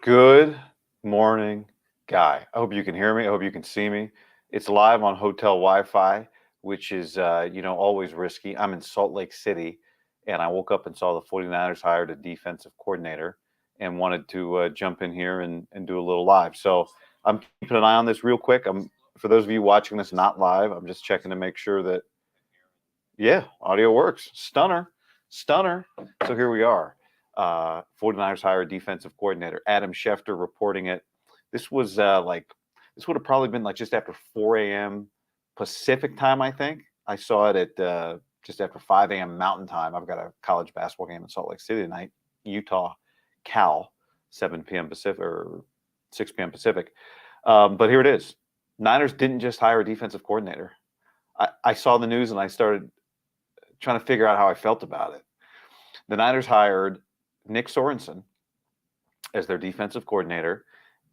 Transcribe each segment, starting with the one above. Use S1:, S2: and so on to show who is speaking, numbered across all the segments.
S1: Good morning, Guy. I hope you can hear me. I hope you can see me. It's live on hotel Wi-Fi, which is, always risky. I'm in Salt Lake City, and I woke up and saw the 49ers hired a defensive coordinator and wanted to jump in here and do a little live. So I'm keeping an eye on this real quick. For those of you watching this not live, I'm just checking to make sure that, yeah, audio works. Stunner, stunner. So here we are. 49ers hire a defensive coordinator. Adam Schefter reporting it. This was this would have probably been like just after 4 a.m. Pacific time, I think. I saw it at just after 5 a.m. Mountain time. I've got a college basketball game in Salt Lake City tonight, Utah, Cal, 7 p.m. Pacific or 6 p.m. Pacific. But here it is. Niners didn't just hire a defensive coordinator. I saw the news and I started trying to figure out how I felt about it. The Niners hired Nick Sorensen as their defensive coordinator,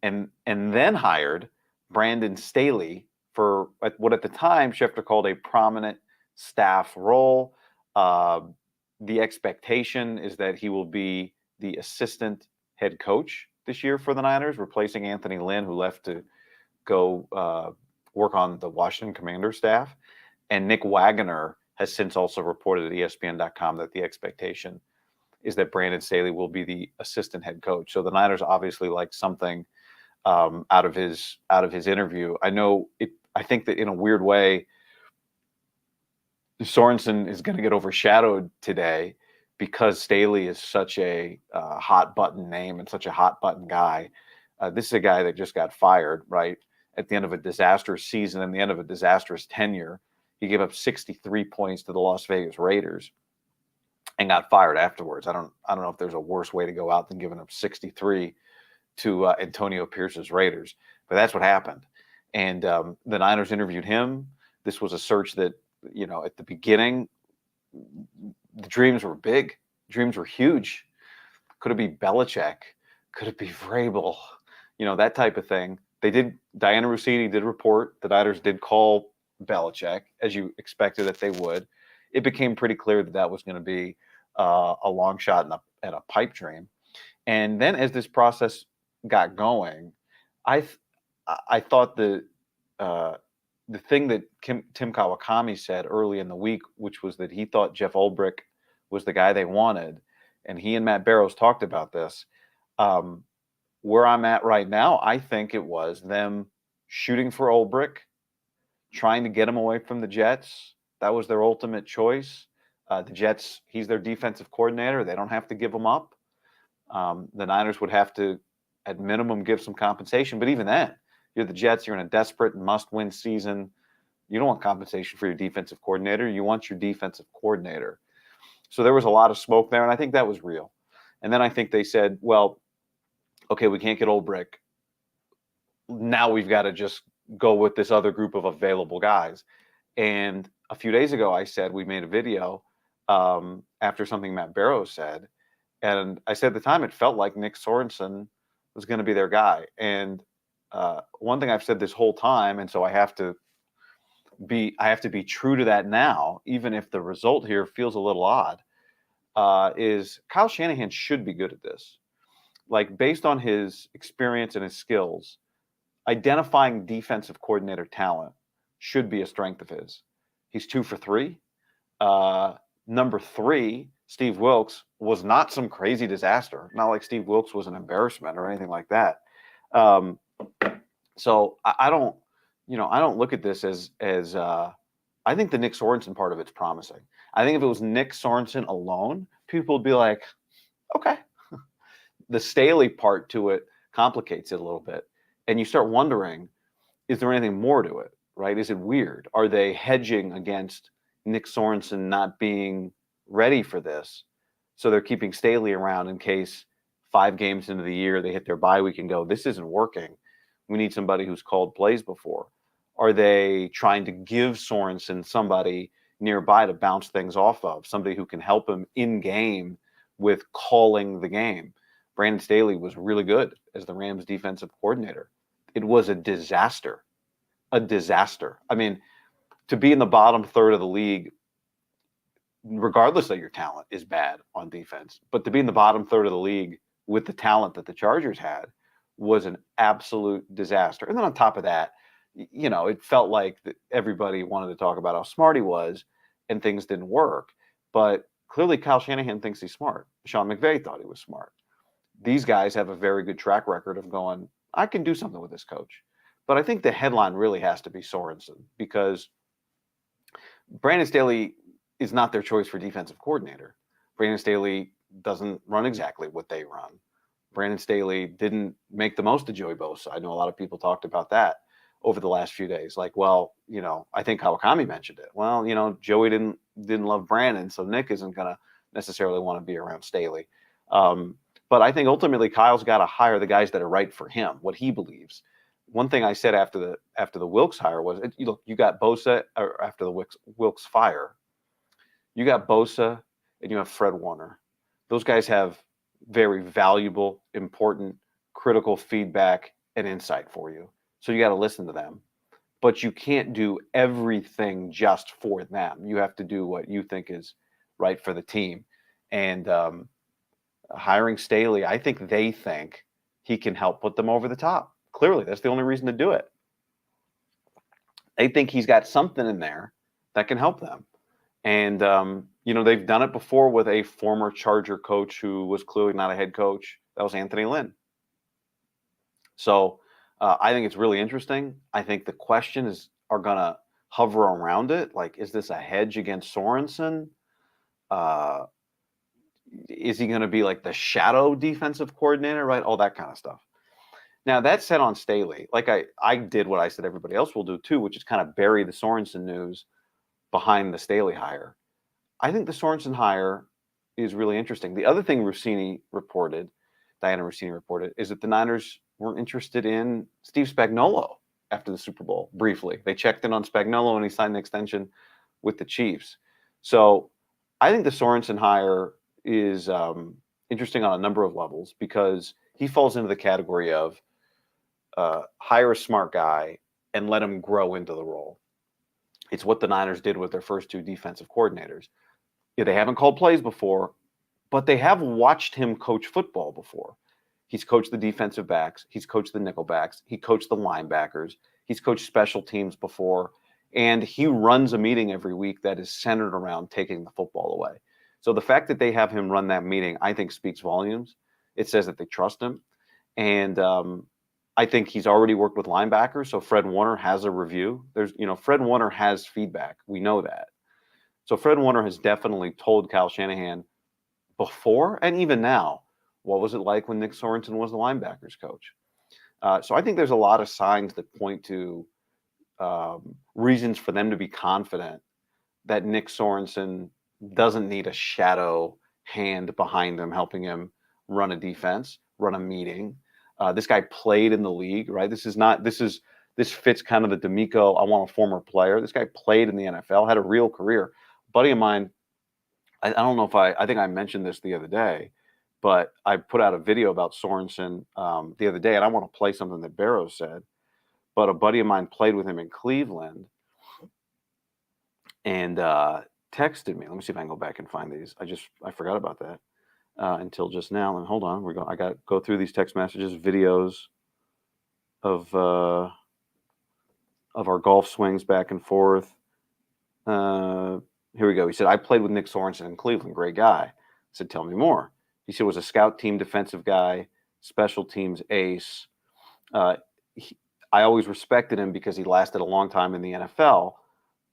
S1: and then hired Brandon Staley for what at the time Schefter called a prominent staff role. The expectation is that he will be the assistant head coach this year for the Niners, replacing Anthony Lynn, who left to go work on the Washington Commanders staff. And Nick Wagoner has since also reported at ESPN.com that the expectation is that Brandon Staley will be the assistant head coach. So the Niners obviously like something out of his interview. I think that in a weird way, Sorensen is going to get overshadowed today because Staley is such a hot button name and such a hot button guy. This is a guy that just got fired, right, at the end of a disastrous season and the end of a disastrous tenure. He gave up 63 points to the Las Vegas Raiders and got fired afterwards. I don't know if there's a worse way to go out than giving up 63 to Antonio Pierce's Raiders, but that's what happened. And the Niners interviewed him. This was a search that, at the beginning, the dreams were big. Dreams were huge. Could it be Belichick? Could it be Vrabel? That type of thing. Diana Rossini did report. The Niners did call Belichick, as you expected that they would. It became pretty clear that was going to be a long shot and a pipe dream. And then as this process got going, I thought the thing that Tim Kawakami said early in the week, which was that he thought Jeff Ulbrich was the guy they wanted, and he and Matt Barrows talked about this. Where I'm at right now, I think it was them shooting for Ulbrich, trying to get him away from the Jets. That was their ultimate choice. The Jets, he's their defensive coordinator. They don't have to give him up. The Niners would have to, at minimum, give some compensation. But even then, you're the Jets. You're in a desperate must-win season. You don't want compensation for your defensive coordinator. You want your defensive coordinator. So there was a lot of smoke there, and I think that was real. And then I think they said, well, okay, we can't get Ulbrich. Now we've got to just go with this other group of available guys. And a few days ago, I said we made a video after something Matt Barrows said. And I said at the time it felt like Nick Sorensen was going to be their guy. And one thing I've said this whole time, and so I have to be true to that now, even if the result here feels a little odd, is Kyle Shanahan should be good at this. Like, based on his experience and his skills, identifying defensive coordinator talent should be a strength of his. He's 2 for 3. Number 3, Steve Wilks, was not some crazy disaster. Not like Steve Wilks was an embarrassment or anything like that. So I don't look at this as I think the Nick Sorensen part of it's promising. I think if it was Nick Sorensen alone, people would be like, okay. The Staley part to it complicates it a little bit. And you start wondering, is there anything more to it, right? Is it weird? Are they hedging against Nick Sorensen not being ready for this? So they're keeping Staley around in case 5 games into the year they hit their bye week and go, this isn't working. We need somebody who's called plays before. Are they trying to give Sorensen somebody nearby to bounce things off of, somebody who can help him in game with calling the game? Brandon Staley was really good as the Rams defensive coordinator. It was a disaster. A disaster. I mean, to be in the bottom third of the league, regardless of your talent, is bad on defense. But to be in the bottom third of the league with the talent that the Chargers had was an absolute disaster. And then on top of that, it felt like everybody wanted to talk about how smart he was and things didn't work. But clearly Kyle Shanahan thinks he's smart. Sean McVay thought he was smart. These guys have a very good track record of going, I can do something with this coach. But I think the headline really has to be Sorensen, because Brandon Staley is not their choice for defensive coordinator. Brandon Staley doesn't run exactly what they run. Brandon Staley didn't make the most of Joey Bosa. I know a lot of people talked about that over the last few days. Like, well, I think Kawakami mentioned it. Well, Joey didn't love Brandon, so Nick isn't going to necessarily want to be around Staley. But I think ultimately Kyle's got to hire the guys that are right for him, what he believes. One thing I said after the Wilks hire was, you got Bosa, or after the Wilks fire, you got Bosa and you have Fred Warner. Those guys have very valuable, important, critical feedback and insight for you. So you got to listen to them. But you can't do everything just for them. You have to do what you think is right for the team. And hiring Staley, I think they think he can help put them over the top. Clearly, that's the only reason to do it. They think he's got something in there that can help them. And, they've done it before with a former Charger coach who was clearly not a head coach. That was Anthony Lynn. So I think it's really interesting. I think the questions are going to hover around it. Like, is this a hedge against Sorensen? Is he going to be like the shadow defensive coordinator, right? All that kind of stuff. Now, that said, on Staley, like I did what I said everybody else will do too, which is kind of bury the Sorensen news behind the Staley hire. I think the Sorensen hire is really interesting. The other thing Diana Russini reported, is that the Niners weren't interested in Steve Spagnuolo after the Super Bowl briefly. They checked in on Spagnuolo and he signed an extension with the Chiefs. So I think the Sorensen hire is interesting on a number of levels, because he falls into the category of hire a smart guy and let him grow into the role. It's what the Niners did with their first two defensive coordinators. Yeah, they haven't called plays before, but they have watched him coach football before. He's coached the defensive backs. He's coached the nickel backs. He coached the linebackers. He's coached special teams before. And he runs a meeting every week that is centered around taking the football away. So the fact that they have him run that meeting, I think, speaks volumes. It says that they trust him. And I think he's already worked with linebackers. So Fred Warner has a review. Fred Warner has feedback. We know that. So Fred Warner has definitely told Kyle Shanahan before and even now, what was it like when Nick Sorensen was the linebackers coach? So I think there's a lot of signs that point to reasons for them to be confident that Nick Sorensen doesn't need a shadow hand behind him helping him run a defense, run a meeting. This guy played in the league, right? This fits kind of the D'Amico, I want a former player. This guy played in the NFL, had a real career. A buddy of mine, I don't know if I think I mentioned this the other day, but I put out a video about Sorensen the other day, and I want to play something that Barrow said. But a buddy of mine played with him in Cleveland and texted me. Let me see if I can go back and find these. I forgot about that until just now. And hold on, I got to go through these text messages, videos of our golf swings back and forth. Here we go. He said, I played with Nick Sorensen in Cleveland. Great guy. I said, tell me more. He said, was a scout team defensive guy, special teams ace. I always respected him because he lasted a long time in the NFL,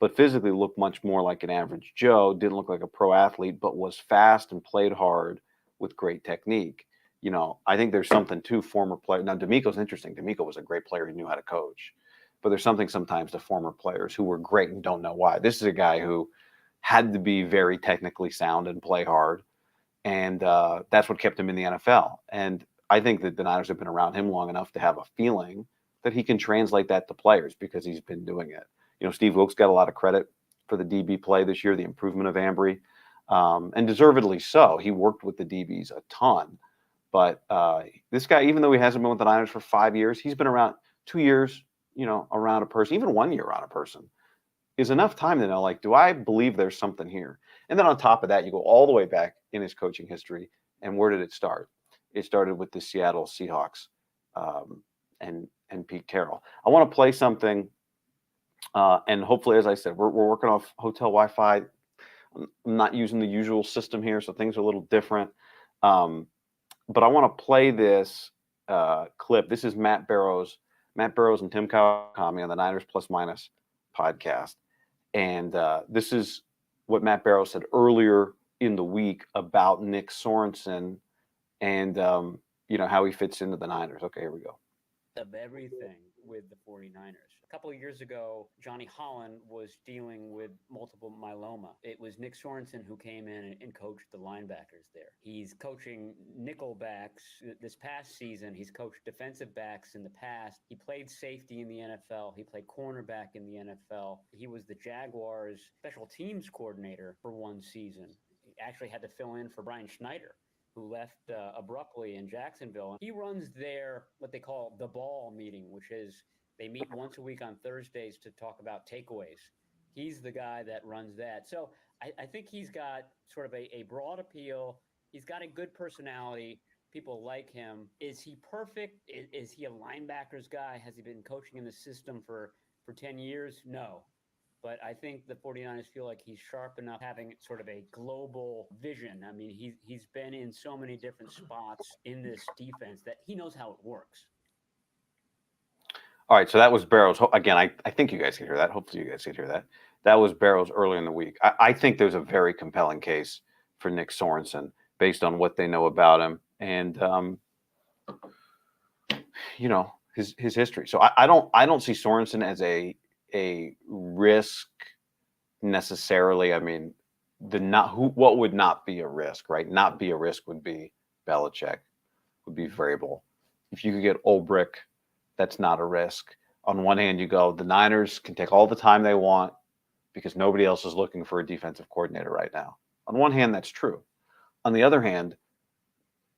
S1: but physically looked much more like an average Joe, didn't look like a pro athlete, but was fast and played hard with great technique. I think there's something to former players. Now, D'Amico's interesting. D'Amico was a great player who knew how to coach. But there's something sometimes to former players who were great and don't know why. This is a guy who had to be very technically sound and play hard. And that's what kept him in the NFL. And I think that the Niners have been around him long enough to have a feeling that he can translate that to players because he's been doing it. Steve Wilks got a lot of credit for the DB play this year, the improvement of Ambry, and deservedly so. He worked with the DBs a ton. But this guy, even though he hasn't been with the Niners for 5 years, he's been around 2 years, around a person, even 1 year around a person, is enough time to know, like, do I believe there's something here? And then on top of that, you go all the way back in his coaching history. And where did it start? It started with the Seattle Seahawks and Pete Carroll. I want to play something, and hopefully, as I said, we're working off hotel Wi-Fi. I'm not using the usual system here, so things are a little different. But I want to play this clip. This is Matt Barrows and Tim Kawakami on the Niners Plus Minus podcast. And this is what Matt Barrows said earlier in the week about Nick Sorensen and, how he fits into the Niners. Okay, here we go.
S2: Of everything with the 49ers. A couple of years ago, Johnny Holland was dealing with multiple myeloma. It was Nick Sorensen who came in and coached the linebackers there. He's coaching nickel backs this past season. He's coached defensive backs in the past. He played safety in the NFL. He played cornerback in the NFL. He was the Jaguars special teams coordinator for one season. He actually had to fill in for Brian Schneider, who left abruptly in Jacksonville. He runs their, what they call the ball meeting, which is they meet once a week on Thursdays to talk about takeaways. He's the guy that runs that. So I think he's got sort of a broad appeal. He's got a good personality. People like him. Is he perfect? Is he a linebackers guy? Has he been coaching in the system for 10 years? No. But I think the 49ers feel like he's sharp enough, having sort of a global vision. I mean, he's been in so many different spots in this defense that he knows how it works.
S1: All right, so that was Barrows. Again, I think you guys can hear that. Hopefully you guys can hear that. That was Barrows earlier in the week. I think there's a very compelling case for Nick Sorensen based on what they know about him and, his history. So I don't see Sorensen as a risk necessarily. I mean, what would not be a risk, right? Not be a risk would be Belichick, would be Vrabel. If you could get Ulbrich, that's not a risk. On one hand, you go, the Niners can take all the time they want because nobody else is looking for a defensive coordinator right now. On one hand, that's true. On the other hand,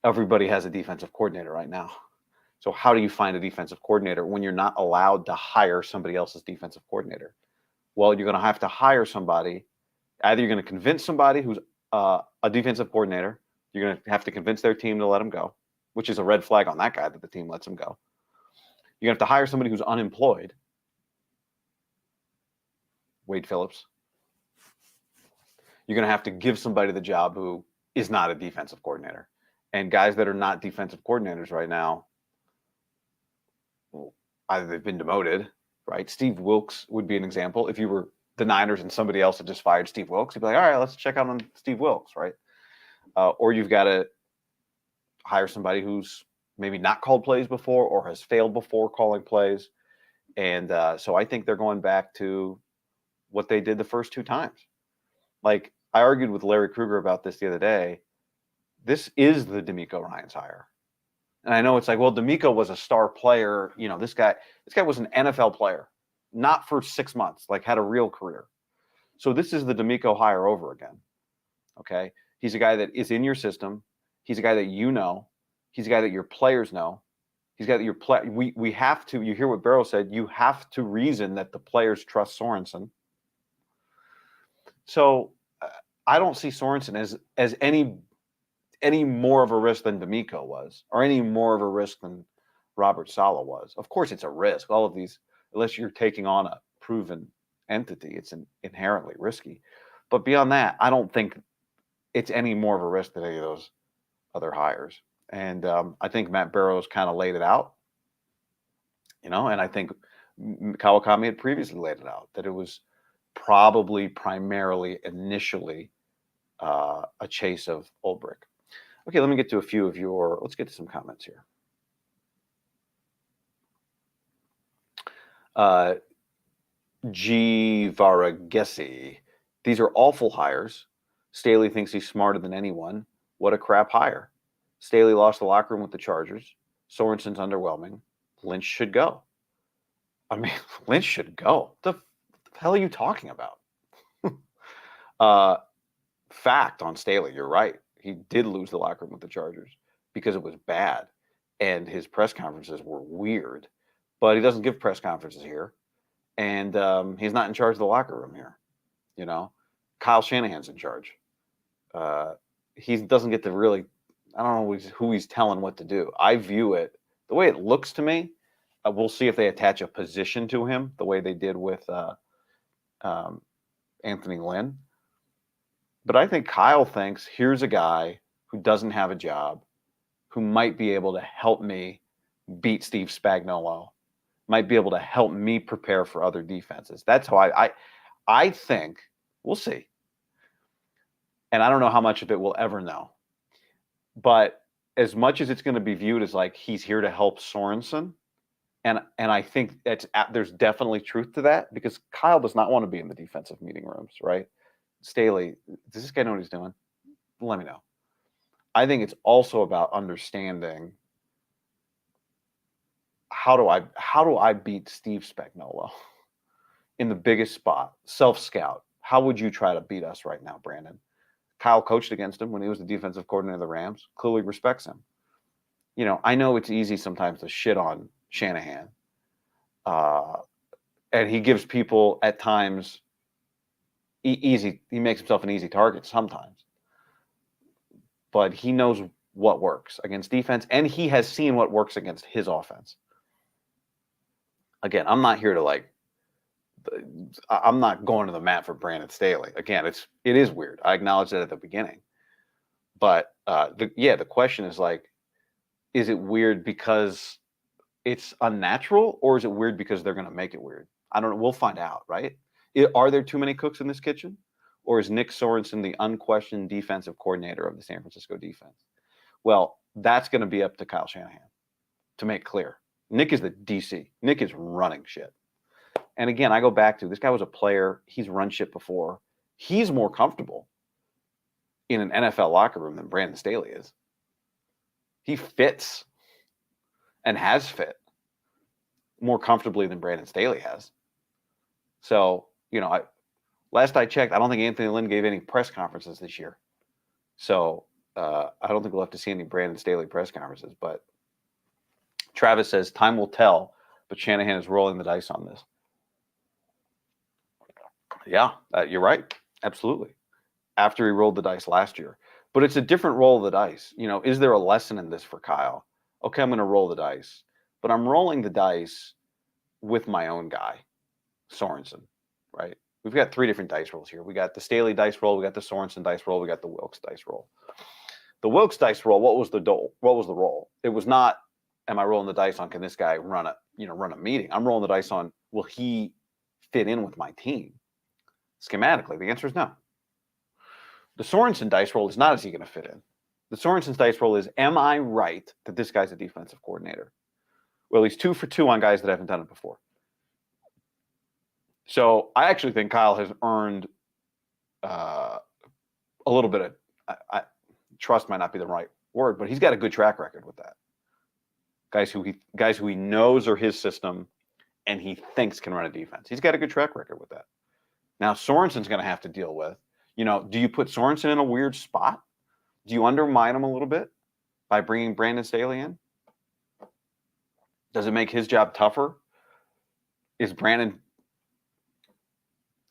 S1: everybody has a defensive coordinator right now. So how do you find a defensive coordinator when you're not allowed to hire somebody else's defensive coordinator? Well, you're going to have to hire somebody. Either you're going to convince somebody who's a defensive coordinator. You're going to have to convince their team to let him go, which is a red flag on that guy that the team lets him go. You're going to have to hire somebody who's unemployed. Wade Phillips. You're going to have to give somebody the job who is not a defensive coordinator. And guys that are not defensive coordinators right now, well, either they've been demoted, right? Steve Wilks would be an example. If you were the Niners and somebody else had just fired Steve Wilks, you'd be like, all right, let's check out on Steve Wilks, right? Or you've got to hire somebody who's maybe not called plays before or has failed before calling plays. And so I think they're going back to what they did the first two times. Like I argued with Larry Krueger about this the other day. This is the DeMeco Ryans hire. And I know it's like, well, DeMeco was a star player. This guy was an NFL player, not for 6 months, like had a real career. So this is the DeMeco hire over again. Okay. He's a guy that is in your system. He's a guy that you know. He's a guy that your players know. He's got your play. We have to. You hear what Barrow said. You have to reason that the players trust Sorensen. So I don't see Sorensen as any more of a risk than DeMeco was, or any more of a risk than Robert Saleh was. Of course, it's a risk. All of these, unless you're taking on a proven entity, it's inherently risky. But beyond that, I don't think it's any more of a risk than any of those other hires. And I think Matt Barrows kind of laid it out, and I think Kawakami had previously laid it out, that it was probably primarily initially a chase of Ulbrich. Okay, let me get to a few of let's get to some comments here. G. Varagesi. These are awful hires. Staley thinks he's smarter than anyone. What a crap hire. Staley lost the locker room with the Chargers. Sorensen's underwhelming. Lynch should go. I mean, Lynch should go. What the hell are you talking about? Fact on Staley, you're right. He did lose the locker room with the Chargers because it was bad. And his press conferences were weird. But he doesn't give press conferences here. And he's not in charge of the locker room here. Kyle Shanahan's in charge. He doesn't get to really, I don't know who he's telling what to do. I view it The way it looks to me, we'll see if they attach a position to him the way they did with Anthony Lynn. But I think Kyle thinks, here's a guy who doesn't have a job, who might be able to help me beat Steve Spagnuolo, might be able to help me prepare for other defenses. That's how I think. We'll see. And I don't know how much of it we'll ever know. But as much as it's going to be viewed as like he's here to help Sorensen, and I think there's definitely truth to that, because Kyle does not want to be in the defensive meeting rooms, right? Staley, does this guy know what he's doing? Let me know. I think it's also about understanding how do I beat Steve Spagnuolo in the biggest spot? Self-scout. How would you try to beat us right now, Brandon? Kyle coached against him when he was the defensive coordinator of the Rams. Clearly respects him. You know, I know it's easy sometimes to shit on Shanahan. And he gives people at times easy. He makes himself an easy target sometimes. But he knows what works against defense, and he has seen what works against his offense. Again, I'm not here to I'm not going to the mat for Brandon Staley. Again, it is weird. I acknowledged that at the beginning. But the question is is it weird because it's unnatural, or is it weird because they're going to make it weird? I don't know. We'll find out, right? Are there too many cooks in this kitchen? Or is Nick Sorensen the unquestioned defensive coordinator of the San Francisco defense? Well, that's going to be up to Kyle Shanahan to make clear. Nick is the DC. Nick is running shit. And again, I go back to this guy was a player. He's run shit before. He's more comfortable in an NFL locker room than Brandon Staley is. He fits and has fit more comfortably than Brandon Staley has. So, last I checked, I don't think Anthony Lynn gave any press conferences this year. So I don't think we'll have to see any Brandon Staley press conferences. But Travis says, time will tell, but Shanahan is rolling the dice on this. Yeah, you're right. Absolutely. After he rolled the dice last year. But it's a different roll of the dice. Is there a lesson in this for Kyle? Okay, I'm going to roll the dice. But I'm rolling the dice with my own guy, Sorensen, right? We've got 3 different dice rolls here. We got the Staley dice roll, we got the Sorensen dice roll, we got the Wilkes dice roll. The Wilkes dice roll, what was the roll? It was not, am I rolling the dice on, can this guy run a meeting? I'm rolling the dice on, will he fit in with my team? Schematically, the answer is no. The Sorensen dice roll is not, is he going to fit in? The Sorensen's dice roll is, am I right that this guy's a defensive coordinator? Well, he's 2 for 2 on guys that haven't done it before. So I actually think Kyle has earned a little bit of trust, might not be the right word, but he's got a good track record with that. Guys who he knows are his system and he thinks can run a defense. He's got a good track record with that. Now Sorensen's going to have to deal with, do you put Sorensen in a weird spot? Do you undermine him a little bit by bringing Brandon Staley in? Does it make his job tougher? Is Brandon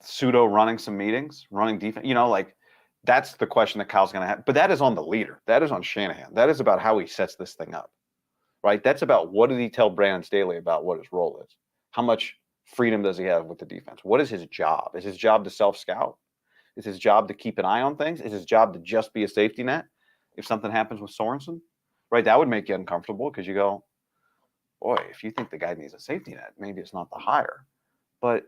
S1: pseudo running some meetings, running defense? That's the question that Kyle's going to have. But that is on the leader. That is on Shanahan. That is about how he sets this thing up, right? That's about what did he tell Brandon Staley about what his role is? How much freedom does he have with the defense? What is his job? Is his job to self-scout? Is his job to keep an eye on things? Is his job to just be a safety net if something happens with Sorensen? Right? That would make you uncomfortable because you go, boy, if you think the guy needs a safety net, maybe it's not the hire. But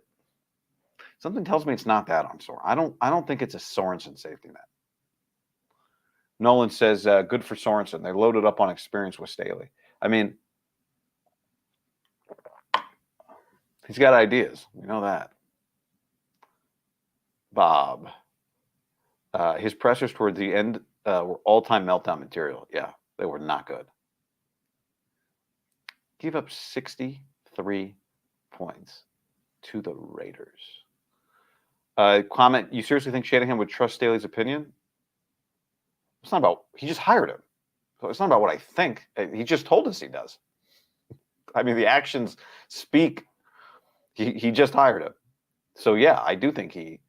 S1: something tells me it's not that on Sorensen. I don't think it's a Sorensen safety net. Nolan says, good for Sorensen. They loaded up on experience with Staley. I mean, he's got ideas. We know that. Bob. His pressers towards the end were all-time meltdown material. Yeah, they were not good. Give up 63 points to the Raiders. Comment, you seriously think Shanahan would trust Staley's opinion? It's not about, he just hired him. So it's not about what I think. He just told us he does. I mean, the actions speak. He just hired him. So yeah, I do think he,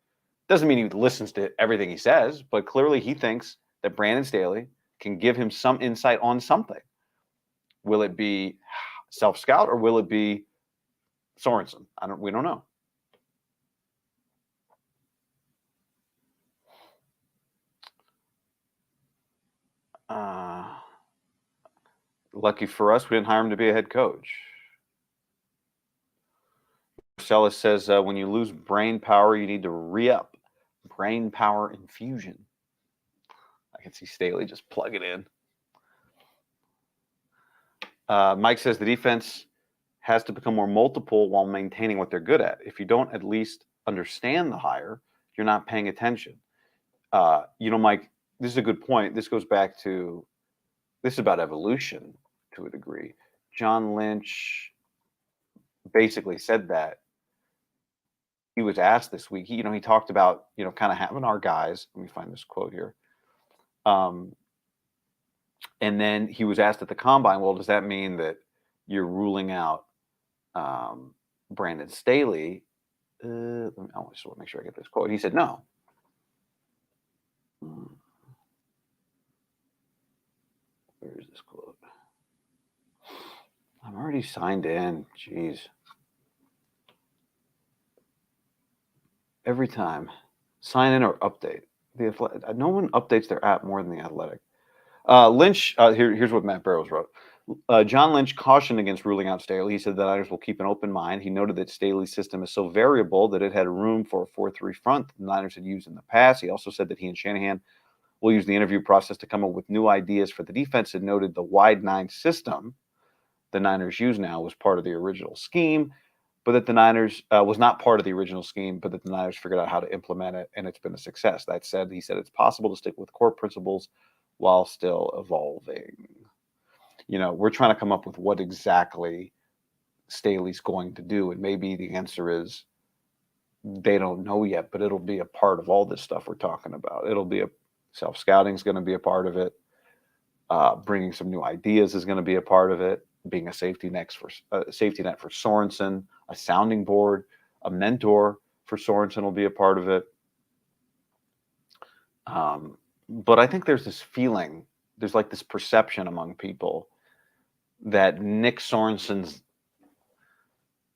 S1: doesn't mean he listens to everything he says, but clearly he thinks that Brandon Staley can give him some insight on something. Will it be self-scout, or will it be Sorensen? We don't know. Lucky for us, we didn't hire him to be a head coach. Marcellus says, when you lose brain power, you need to re-up. Brain power infusion. I can see Staley just plug it in. Mike says the defense has to become more multiple while maintaining what they're good at. If you don't at least understand the hire, you're not paying attention. Mike, this is a good point. This goes back to, this is about evolution to a degree. John Lynch basically said that. He was asked this week, he talked about, kind of having our guys. Let me find this quote here. And then he was asked at the combine, well, does that mean that you're ruling out Brandon Staley? I just want to make sure I get this quote. He said, no. Where is this quote? I'm already signed in. Jeez. Every time. Sign in or update. No one updates their app more than The Athletic. Lynch, here's what Matt Barrows wrote. John Lynch cautioned against ruling out Staley. He said the Niners will keep an open mind. He noted that Staley's system is so variable that it had room for a 4-3 front that the Niners had used in the past. He also said that he and Shanahan will use the interview process to come up with new ideas for the defense, and noted the wide 9 system the Niners use now was part of the original scheme, but that the Niners was not part of the original scheme, but that the Niners figured out how to implement it, and it's been a success. That said, he said it's possible to stick with core principles while still evolving. We're trying to come up with what exactly Staley's going to do, and maybe the answer is they don't know yet, but it'll be a part of all this stuff we're talking about. It'll be self-scouting is going to be a part of it. Bringing some new ideas is going to be a part of it. Being a safety net for Sorensen, a sounding board, a mentor for Sorensen will be a part of it. But I think there's this feeling, there's like this perception among people that Nick Sorensen's,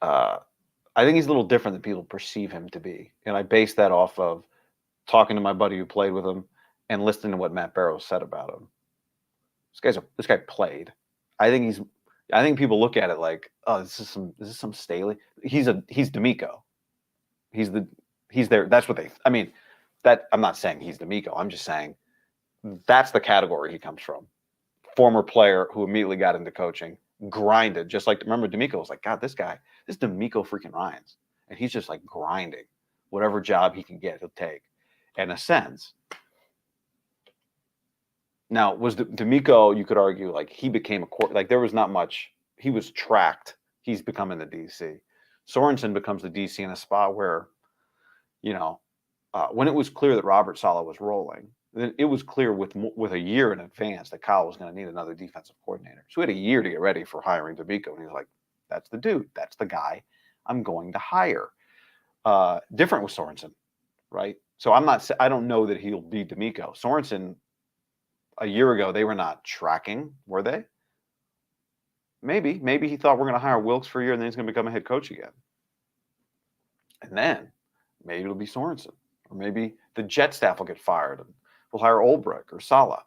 S1: I think he's a little different than people perceive him to be. And I base that off of talking to my buddy who played with him and listening to what Matt Barrows said about him. This guy played. I think people look at it like, oh, is this some Staley? He's D'Amico. He's there. That's what I'm not saying he's D'Amico. I'm just saying that's the category he comes from. Former player who immediately got into coaching, grinded, just like, remember D'Amico was like, God, this D'Amico freaking Ryans. And he's just like grinding. Whatever job he can get, he'll take. And ascends. Now, was D'Amico, you could argue, like, he became like, there was not much. He was tracked. He's becoming the DC. Sorensen becomes the DC in a spot where, when it was clear that Robert Saleh was rolling, then it was clear with a year in advance that Kyle was going to need another defensive coordinator. So we had a year to get ready for hiring D'Amico. And he's like, that's the dude. That's the guy I'm going to hire. Different with Sorensen, right? So I don't know that he'll be D'Amico. Sorensen, a year ago, they were not tracking, were they? Maybe he thought we're going to hire Wilkes for a year and then he's going to become a head coach again. And then maybe it'll be Sorensen, or maybe the Jet staff will get fired and we'll hire Ulbrich or Saleh,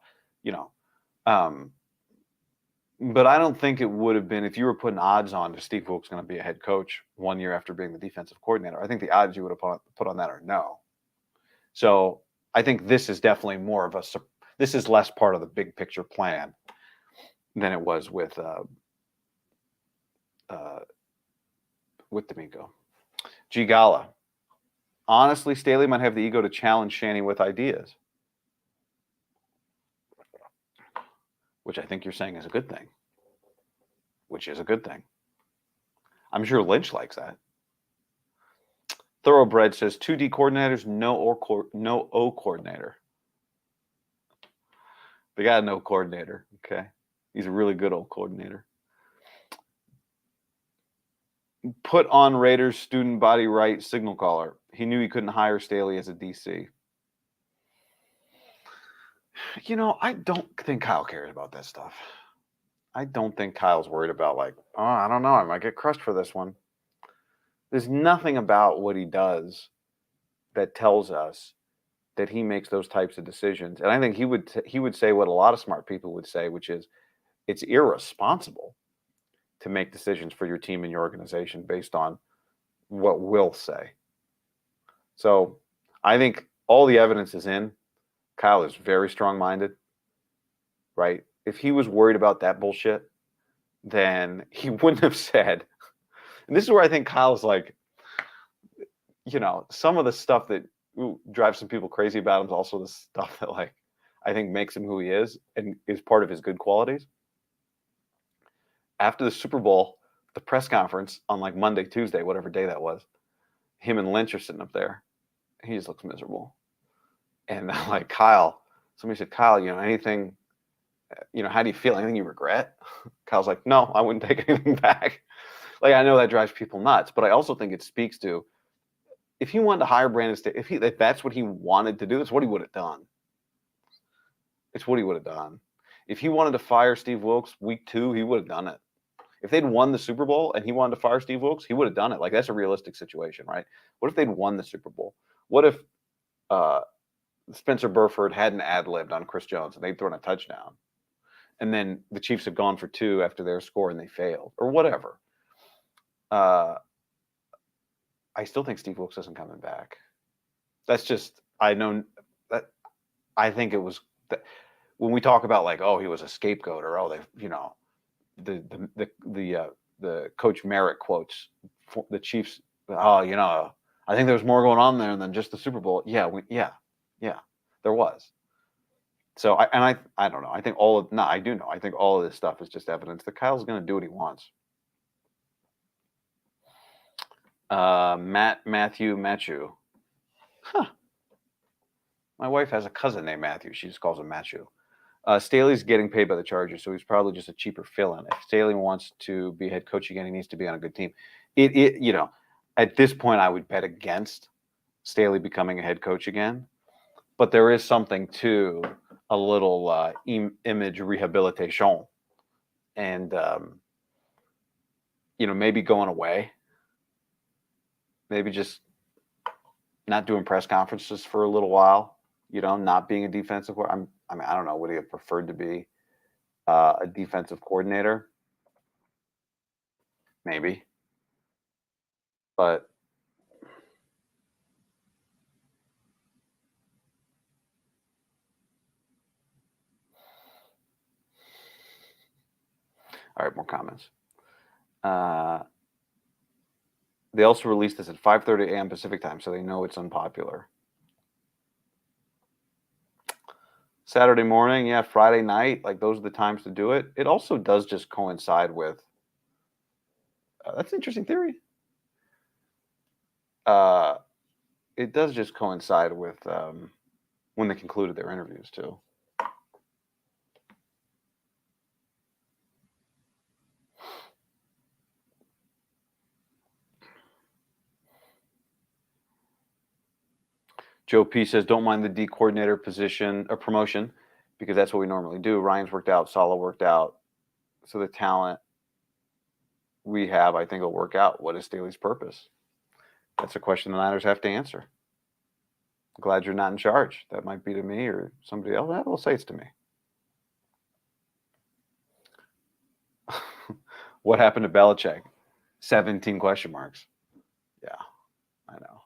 S1: But I don't think it would have been, if you were putting odds on to Steve Wilkes going to be a head coach 1 year after being the defensive coordinator, I think the odds you would have put on that are no. So I think this is definitely more of this is less part of the big picture plan than it was with D'Amico. G. Gala. Honestly, Staley might have the ego to challenge Shanny with ideas, which I think you're saying is a good thing. Which is a good thing. I'm sure Lynch likes that. Thoroughbred says 2D coordinators, no O coordinator. They got no coordinator. Okay. He's a really good old coordinator. Put on Raiders student body right signal caller. He knew he couldn't hire Staley as a DC. I don't think Kyle cares about that stuff. I don't think Kyle's worried about like, oh, I don't know, I might get crushed for this one. There's nothing about what he does that tells us that he makes those types of decisions. And I think he would say what a lot of smart people would say, which is it's irresponsible to make decisions for your team and your organization based on what we'll say. So I think all the evidence is in. Kyle is very strong-minded, right? If he was worried about that bullshit, then he wouldn't have said. And this is where I think Kyle's like, some of the stuff that drives some people crazy about him is also the stuff that, like, I think makes him who he is and is part of his good qualities. After the Super Bowl, the press conference on like Monday, Tuesday, whatever day that was, him and Lynch are sitting up there. He just looks miserable. And like, Kyle, somebody said, Kyle, anything, how do you feel? Anything you regret? Kyle's like, no, I wouldn't take anything back. Like, I know that drives people nuts, but I also think it speaks to, if he wanted to hire Brandon Staley, if that's what he wanted to do, it's what he would have done. It's what he would have done. If he wanted to fire Steve Wilkes week 2, he would have done it. If they'd won the Super Bowl and he wanted to fire Steve Wilkes, he would have done it. Like, that's a realistic situation, right? What if they'd won the Super Bowl? What if Spencer Burford hadn't ad-libbed on Chris Jones and they'd thrown a touchdown? And then the Chiefs had gone for 2 after their score and they failed, or whatever. I still think Steve Wilkes isn't coming back. That's just, I know that, I think it was, when we talk about like, oh, he was a scapegoat, or oh, the Coach Merritt quotes for the Chiefs. Oh, I think there's more going on there than just the Super Bowl. Yeah, there was. So I don't know. I think I do know. I think all of this stuff is just evidence that Kyle's going to do what he wants. Matthew. Huh. My wife has a cousin named Matthew. She just calls him Matthew. Staley's getting paid by the Chargers, so he's probably just a cheaper fill-in. If Staley wants to be head coach again, he needs to be on a good team. At this point, I would bet against Staley becoming a head coach again. But there is something to a little image rehabilitation, and maybe going away, maybe just not doing press conferences for a little while. Not being a defensive. I don't know. Would he have preferred to be a defensive coordinator? Maybe. But all right, more comments. They also released this at 5:30 a.m. Pacific time, so they know it's unpopular. Saturday morning, yeah, Friday night, like those are the times to do it. It also does just coincide with, that's an interesting theory. It does just coincide with when they concluded their interviews too. Joe P says, don't mind the D coordinator position or promotion, because that's what we normally do. Ryan's worked out, Saleh worked out. So the talent we have, I think, will work out. What is Staley's purpose? That's a question the Niners have to answer. I'm glad you're not in charge. That might be to me or somebody else. I will say it's to me. What happened to Belichick? 17 question marks. Yeah, I know.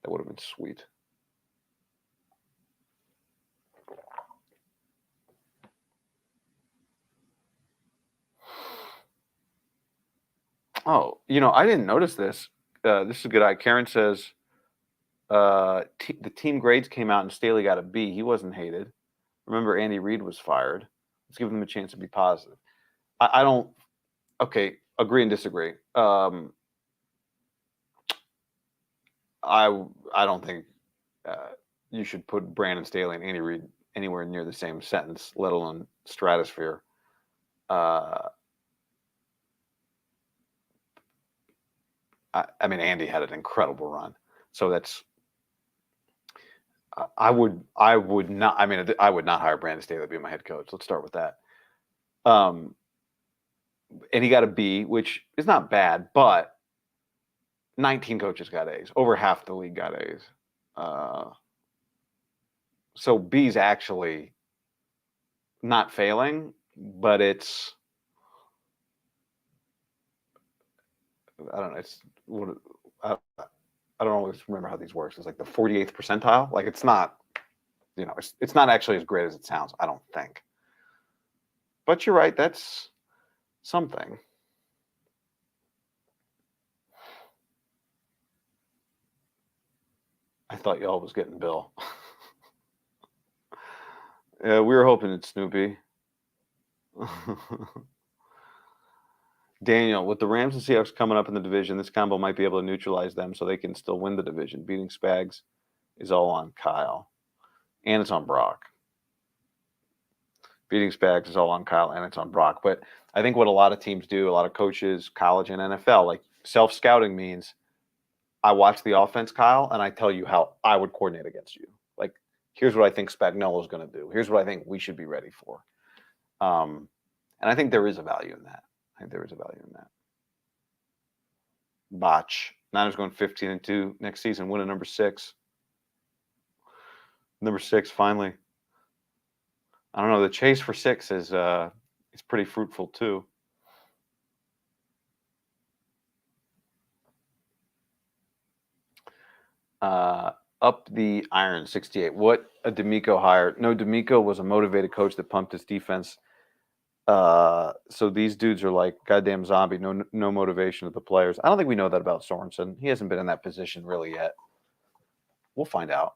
S1: That would have been sweet. Oh, I didn't notice this. This is a good eye. Karen says the team grades came out and Staley got a B. He wasn't hated. Remember, Andy Reid was fired. Let's give them a chance to be positive. I don't. Okay, agree and disagree. I don't think you should put Brandon Staley and Andy Reid anywhere near the same sentence, let alone stratosphere. I mean, Andy had an incredible run, so that's. I would not. I mean, I would not hire Brandon Staley to be my head coach. Let's start with that. and he got a B, which is not bad, but 19 coaches got A's. Over half the league got A's. So B's actually not failing, but it's, I don't know. It's what I, I don't always remember how these works. It's like the 48th percentile. Like it's not, it's not actually as great as it sounds. I don't think. But you're right. That's something. I thought y'all was getting Bill. Yeah, we were hoping it's Snoopy. Daniel, with the Rams and Seahawks coming up in the division, this combo might be able to neutralize them so they can still win the division. Beating Spags is all on Kyle. And it's on Brock. Beating Spags is all on Kyle and it's on Brock. But I think what a lot of teams do, a lot of coaches, college and NFL, like self-scouting means I watch the offense, Kyle, and I tell you how I would coordinate against you. Like, here's what I think Spagnuolo is going to do. Here's what I think we should be ready for. And I think there is a value in that. Botch. Niners going 15-2 next season, winning number 6. Number 6, finally. I don't know. The chase for 6 is pretty fruitful too. Up the iron, 68. What a D'Amico hire. No, D'Amico was a motivated coach that pumped his defense. So these dudes are like goddamn zombie. No motivation of the players. I don't think we know that about Sorensen. He hasn't been in that position really yet. We'll find out.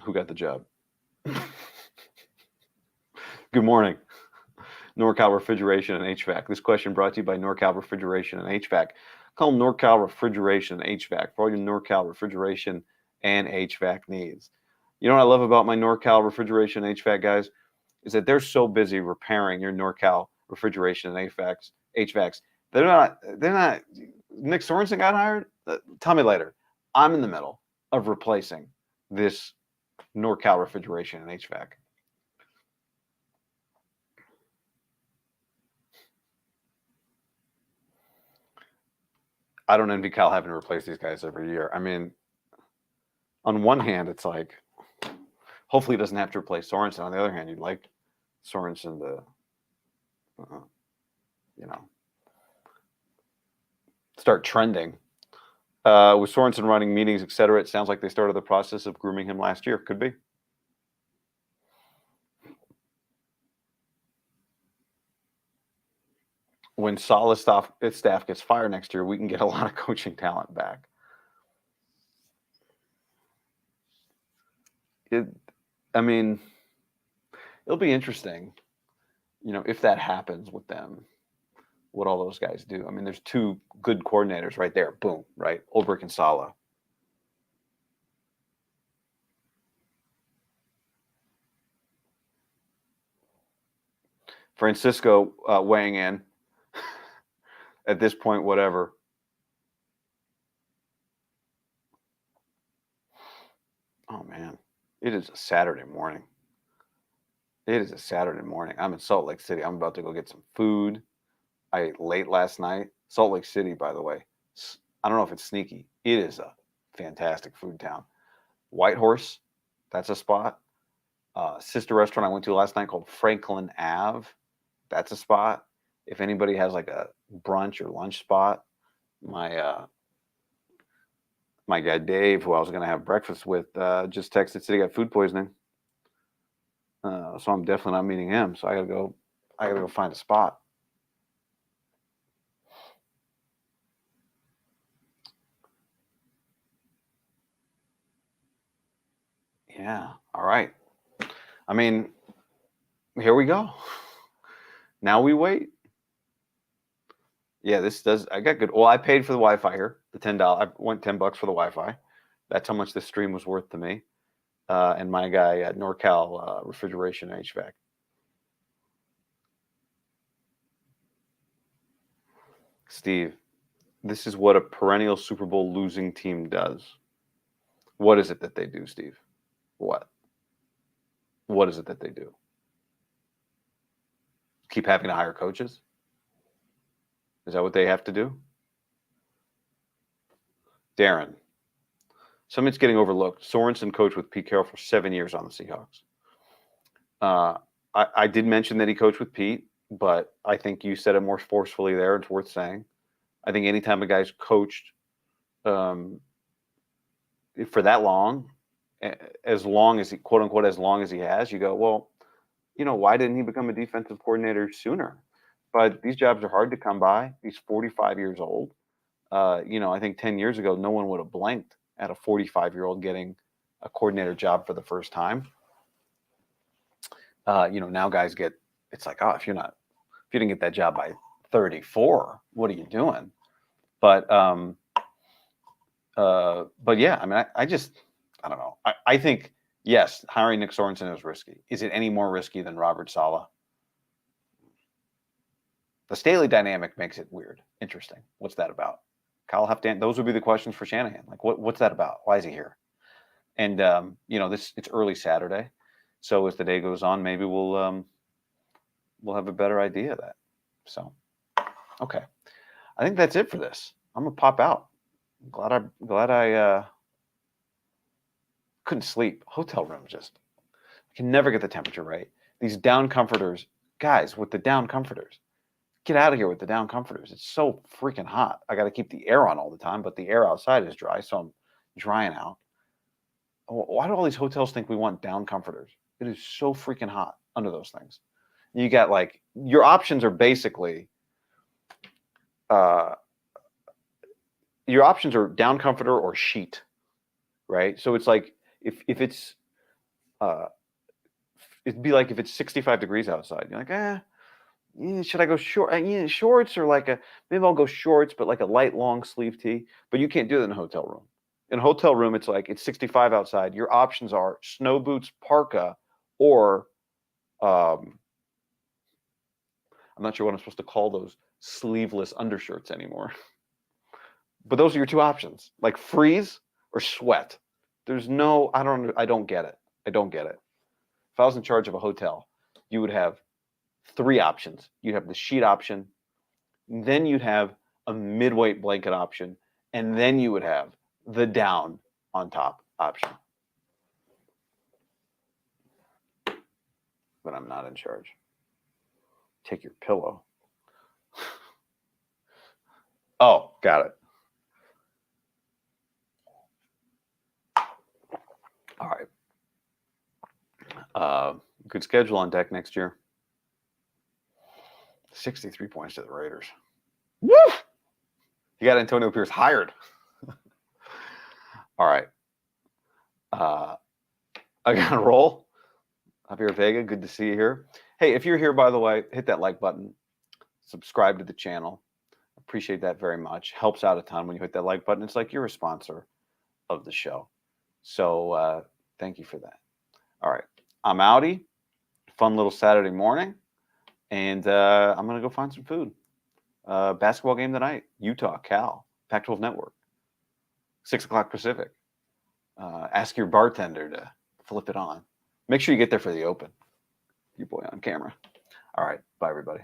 S1: Who got the job? Good morning. NorCal Refrigeration and HVAC. This question brought to you by NorCal Refrigeration and HVAC. Call them NorCal Refrigeration and HVAC for all your NorCal refrigeration and HVAC needs. You know what I love about my NorCal Refrigeration and HVAC guys is that they're so busy repairing your NorCal Refrigeration and HVACs. They're not. Nick Sorensen got hired. Tell me later. I'm in the middle of replacing this NorCal Refrigeration and HVAC. I don't envy Kyle having to replace these guys every year. I mean, on one hand, it's like, hopefully he doesn't have to replace Sorensen. On the other hand, you'd like Sorensen to, start trending. With Sorensen running meetings, et cetera, it sounds like they started the process of grooming him last year. Could be. When Saleh's staff gets fired next year, we can get a lot of coaching talent back. It'll be interesting, if that happens with them, what all those guys do. I mean, there's 2 good coordinators right there. Boom, right? Ulbrich and Saleh. Francisco weighing in. At this point, whatever. Oh, man. It is a Saturday morning. I'm in Salt Lake City. I'm about to go get some food. I ate late last night. Salt Lake City, by the way. I don't know if it's sneaky. It is a fantastic food town. Whitehorse, that's a spot. Sister restaurant I went to last night called Franklin Ave. That's a spot. If anybody has like a brunch or lunch spot, my guy Dave, who I was going to have breakfast with, just texted, said he got food poisoning. So I'm definitely not meeting him. So I gotta go find a spot. Yeah. All right. I mean, here we go. Now we wait. Yeah, I got good. Well, I paid for the Wi-Fi here, the $10. I went $10 for the Wi-Fi. That's how much this stream was worth to me. And my guy at NorCal Refrigeration and HVAC. Steve, this is what a perennial Super Bowl losing team does. What is it that they do, Steve? What? What is it that they do? Keep having to hire coaches? Is that what they have to do? Darren, something's getting overlooked. Sorensen coached with Pete Carroll for 7 years on the Seahawks. I did mention that he coached with Pete, but I think you said it more forcefully there. It's worth saying. I think anytime a guy's coached for that long, as long as he, quote unquote, as long as he has, you go, well, why didn't he become a defensive coordinator sooner? But these jobs are hard to come by. He's 45 years old. I think 10 years ago, no one would have blinked at a 45-year-old getting a coordinator job for the first time. Now guys it's like, oh, if you didn't get that job by 34, what are you doing? But yeah, I mean, I don't know. I think, yes, hiring Nick Sorensen is risky. Is it any more risky than Robert Saleh? The Staley dynamic makes it weird. Interesting. What's that about? Kyle Heftan, those would be the questions for Shanahan. Like, what's that about? Why is he here? And it's early Saturday, so as the day goes on, maybe we'll have a better idea of that. So, okay, I think that's it for this. I'm gonna pop out. Glad I couldn't sleep. Hotel room I can never get the temperature right. These down comforters, guys, with the down comforters. Get out of here with the down comforters. It's so freaking hot. I got to keep the air on all the time, but the air outside is dry, so I'm drying out. Why do all these hotels think we want down comforters? It is so freaking hot under those things. You got your options are basically, your options are down comforter or sheet, right? So it's like if it's, it'd be like if it's 65 degrees outside. You're like, should I go shorts or maybe I'll go shorts, but like a light long sleeve tee. But you can't do that in a hotel room. In a hotel room, it's 65 outside. Your options are snow boots, parka, or I'm not sure what I'm supposed to call those sleeveless undershirts anymore. But those are your two options, like freeze or sweat. There's no, I don't get it. I don't get it. If I was in charge of a hotel, you would have 3 options. You'd have the sheet option, then you'd have a midweight blanket option, and then you would have the down on top option. But I'm not in charge. Take your pillow. Oh, got it. All right. Good schedule on deck next year. 63 points to the Raiders. Woo! You got Antonio Pierce hired. All right. I got to roll. Javier Vega, good to see you here. Hey, if you're here, by the way, hit that like button. Subscribe to the channel. Appreciate that very much. Helps out a ton when you hit that like button. It's like you're a sponsor of the show. So thank you for that. All right. I'm outie. Fun little Saturday morning. And I'm going to go find some food. Basketball game tonight. Utah, Cal, Pac-12 Network. 6 o'clock Pacific. Ask your bartender to flip it on. Make sure you get there for the open. Your boy on camera. All right. Bye, everybody.